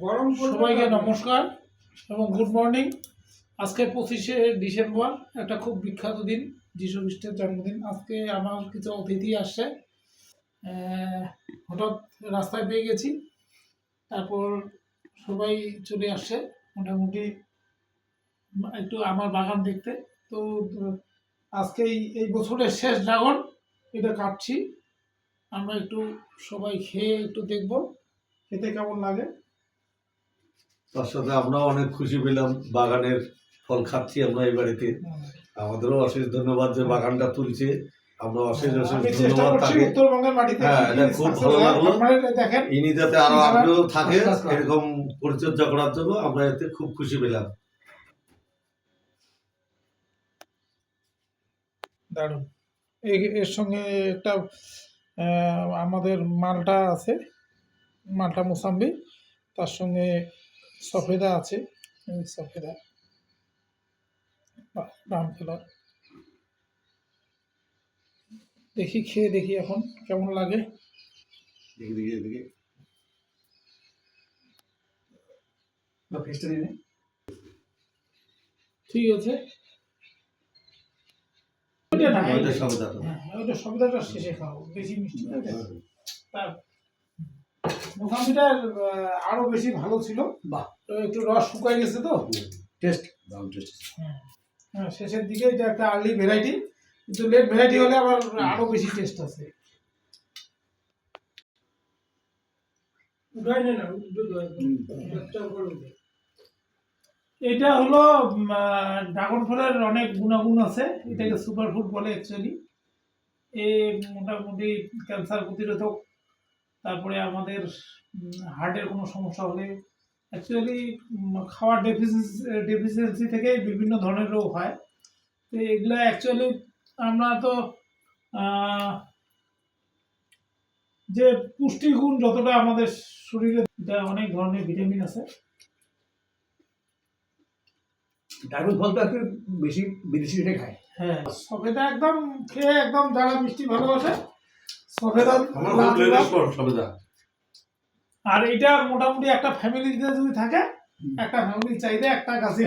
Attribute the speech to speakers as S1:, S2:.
S1: সবাইকে নমস্কার এবং গুড মর্নিং। আজকে 25শে ডিসেম্বর, একটা খুব বিখ্যাত দিন, যীশু খ্রিস্টের জন্মদিন। আজকে আমার কিছু অতিথি আসছে, হঠাৎ রাস্তায় পেয়ে গেছি, তারপর সবাই চলে আসছে মোটামুটি একটু আমার বাগান দেখতে। তো আজকে এই বছরের শেষ ড্রাগন এটা কাটছি, আমরা একটু সবাই খেয়ে একটু দেখব খেতে কেমন লাগে।
S2: তার সাথে আমরাও অনেক খুশি পেলাম, বাগানের ফল খাচ্ছি আমরা এই বাড়িতে। আমাদেরও অশেষ ধন্যবাদ যে বাগানটা তুলছে, আমরা অশেষ ধন্যবাদ তাকে। হ্যাঁ, এটা খুব ভালো লাগলো। ইনি যাতে আরো আগ্রহ থাকে এরকম পরিচর্যা করার জন্য, আমরা এতে খুব খুশি পেলাম।
S1: দারুণ। এর সঙ্গে একটা আমাদের মালটা আছে, মালটা মোসাম্বি, তার সঙ্গে সফেদা আছে, সফেদা ব্রাউন কালার। দেখি খেয়ে দেখি এখন কেমন লাগে। ঠিক আছে, ওইটা সবেদাটা শেষে খাও, বেশি মিষ্টি লাগে। তার মোসাম্বিটা আরো বেশি ভালো ছিল, একটু রস শুকাই গেছে তো
S2: টেস্ট।
S1: হ্যাঁ, শেষের দিকে এটা একটা আর্লি ভ্যারাইটি, কিন্তু লেট ভ্যারাইটি হলে আবার আরো বেশি টেস্ট আছে। এটা হলো ড্রাগন ফলের অনেক গুণাগুণ আছে, এটাকে সুপার ফুড বলে অ্যাকচুয়ালি। এ মোটামুটি ক্যান্সার প্রতিরোধক, তারপরে আমাদের হার্টের কোনো সমস্যা হলে, অ্যাকচুয়ালি খাওয়ার ডেফিসিয়েন্সি থেকে বিভিন্ন ধরনের রোগ হয়। তো এগুলো অ্যাকচুয়ালি আমরা তো যে পুষ্টিগুণ যতটা আমাদের শরীরে, অনেক ধরনের ভিটামিন আছে।
S3: ড্রাগন ফল তো একটু বেশি বিদেশিরা খায়।
S1: হ্যাঁ, সবেদা একদম খেয়ে একদম যারা মিষ্টি ভালোবাসে সবেদা। আর এটা মোটামুটি একটা ফ্যামিলিতে যদি থাকে, একটা ফ্যামিলির চাইতে একটা গাছে